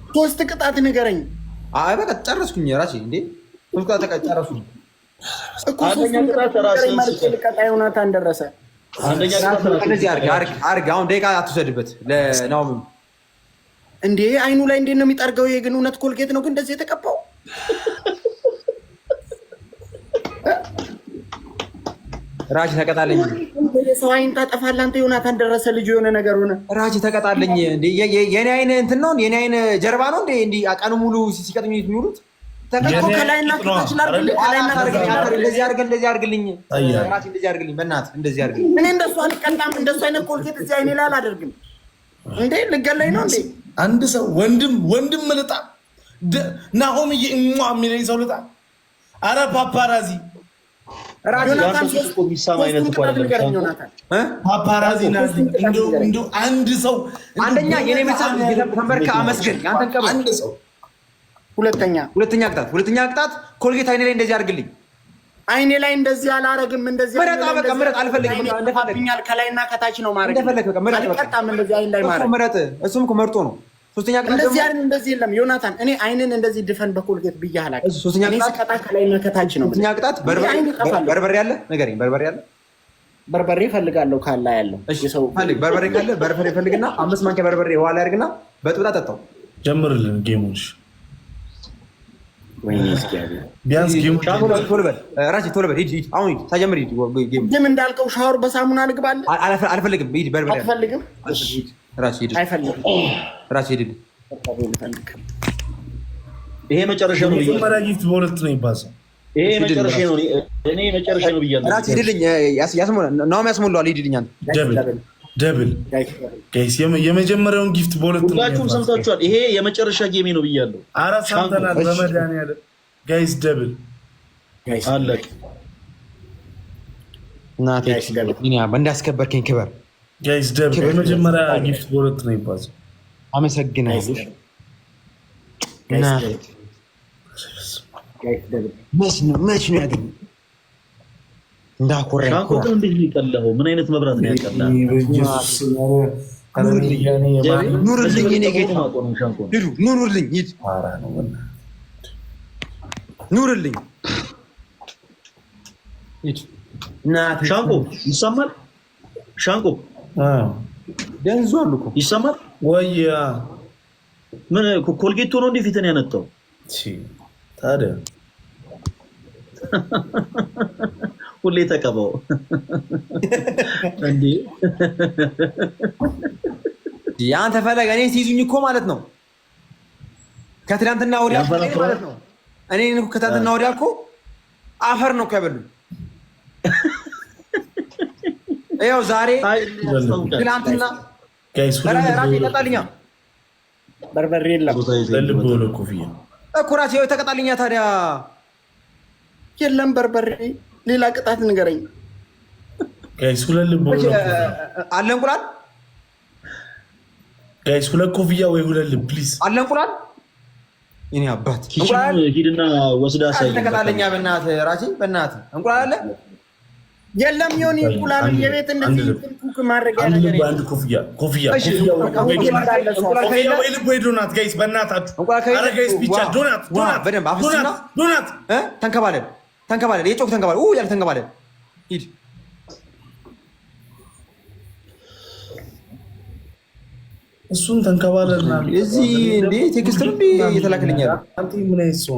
ሶስት ቅጣት ንገረኝ። አይ በቃ ጨረስኩኝ ራሴ እንዴ ሶስት ቅጣት ተጨረስኩኝ እኮ ሶስት ቅጣት ራሴ ማለት ለቀጣይ ዮናታን ደረሰ። አንደኛ ቅጣት እንደዚህ አርግ አሁን ደቂቃ አትውሰድበት ለናውም እንዴ አይኑ ላይ እንዴት ነው የሚጠርገው? ይሄ ግን እውነት ኮልጌት ነው ግን እንደዚህ የተቀባው ራጅ ተቀጣለኝ። ሰው አይን ታጠፋለህ አንተ። ዮናታን ደረሰ ልጅ የሆነ ነገር ሆነ። ራጅ ተቀጣለኝ እንዴ የኔ አይን እንትን ነው የኔ አይን ጀርባ ነው እንዴ እንዴ አቀኑ ሙሉ ሲቀጥኝ የሚውሉት ተቀጥቶ ከላይና ከታች ላርግልኝ ከላይና እንደዚህ አርግልኝ ራጅ እንደዚህ አርግልኝ በእናትህ እንደዚህ አርግልኝ። እኔ እንደሱ አልቀጣም። እንደሱ አይነት ኮልጌት እዚህ አይኔ ላይ አላደርግም። እንዴ ልገለኝ ነው እንዴ? አንድ ሰው ወንድም ልጣ ናሆም የሚለኝ ሰው ልጣ። አረ ፓፓራዚ ዮናታን ሶስት የሚሰማ አይነት እኮ አይደለም። ፓፓራዚ እንደው አንድ ሰው አንደኛ የኔ መሳብ ተንበርካ አመስግን ያንተን ቀበል አንድ ሰው ሁለተኛ ቅጣት ኮልጌት አይኔ ላይ እንደዚህ አድርግልኝ። አይኔ ላይ እንደዚህ አላረግም። እንደዚህ ምረጥ በቃ ምረጥ። አልፈልግም እንደፈለግኛል ከላይና ከታች ነው ማረግ እንደፈለግ በቃ ምረጥ። አልቀጣም እንደዚህ አይን ላይ ማረግ ምረጥ። እሱም እኮ መርጦ ነው። ሶስተኛ ቅጣት እንደዚህ አይደል? እንደዚህ የለም ዮናታን። እኔ አይንን እንደዚህ ድፈን በኮልጌት ብያህላክ። ሶስተኛ ቅጣት ከላይና ከታች ነው። ሶስተኛ ቅጣት በርበሬ ያለ ንገረኝ። በርበሬ ፈልጋለሁ ካላ ያለው የሰው ፈልግ። በርበሬ ካለ በርበሬ ፈልግና 5 ማንኪያ በርበሬ ውሃ ላይ አድርግና በጥብጣ ጠጣው። ጀምርልን ጌሙሽ ወይኔ እስኪያቢ ቢያንስ ጌሙ ቶሎ በል ራሴ ቶሎ በል ሂድ አሁን ሂድ ሳጀምር ሂድ ጌሙ ግን እንዳልከው ሻወር በሳሙና ልግባል። አልፈልግም ሂድ በርበሬ አልፈልግም። ራሴ ሂድ አይፈልግም ራሴ ሂድ። ይሄ መጨረሻ ነው። መጀመሪያ ጊፍት በሁለት ነው ይባዛል። ይሄ መጨረሻ ነው። እኔ መጨረሻ ነው ብያለሁ። ራሴ ሂድልኝ ነው ያስሞላዋል። ሂድልኝ አንተ ደብል ጋይስ የመጀመሪያውን ጊፍት በሁለት ነው። ሁላችሁም ሰምታችኋል። ይሄ የመጨረሻ ጌሜ ነው ብያለሁ። አራት ሰምተናል። በመድኃኒዓለም ጋይስ ደብል አለ እናቴ እንዳስከበርከኝ ክበር ጋይስ ደብል የመጀመሪያ ጊፍት በሁለት ነው ይባዛል። አመሰግናለሁ። መች ነው ያገኘው? እንዳኮረኝ ሻንቆ እንዴት ነው የቀለኸው? ምን አይነት መብራት ነው ያቀላህ? ኑርልኝ እኔ ጌታ ኑርልኝ ሂድ ኑርልኝ ሂድ። ሻንቆ ይሰማል? ሻንቆ ደንዟል እኮ ይሰማል ወይ? ምን ኮልጌት ሆኖ እንዴ ፊትን ያነጣው? ታዲያ ሁሌ ተቀበው እንዴ? ያን ተፈለገ እኔ ሲይዙኝ እኮ ማለት ነው። ከትናንትና ወዲያ ማለት ነው። እኔ ከትናንትና ወዲያ እኮ አፈር ነው ያበሉኝ። ያው ዛሬ ትናንትና ራሴ ተጣልኛ በርበሬ የለም ለልብ ሆነ ኮፍያ እኮ ራሴ ተቀጣልኛ። ታዲያ የለም በርበሬ። ሌላ ቅጣት ንገረኝ ጋይስ። ሁለት ልብ ሆነ አለ እንቁላል ጋይስ። ሁለት ኮፍያ ወይ ሁለት ልብ ፕሊዝ። አለ እንቁላል የኔ አባት ኪችን ሂድና ወስዳ ሳይ ተቀጣልኛ። በእናትህ ራሴ በእናትህ እንቁላል አለ የለም ዮኒ እንቁላል የቤት እንደዚህ ኩክ ማድረግ ያለ አንድ ኮፍያ ወይ ልብ ወይ ዶናት ጋይስ በእናታችሁ። አረ ጋይስ ብቻ ዶናት በደንብ አፍስና ተንከባለል የጮክ ተንከባለል ያለ ተንከባለል ሂድ። እሱን ተንከባለልና እዚህ እንዴ ቴክስት እንዴ እየተላከልኛል። አንተ ምን አይነት ሰው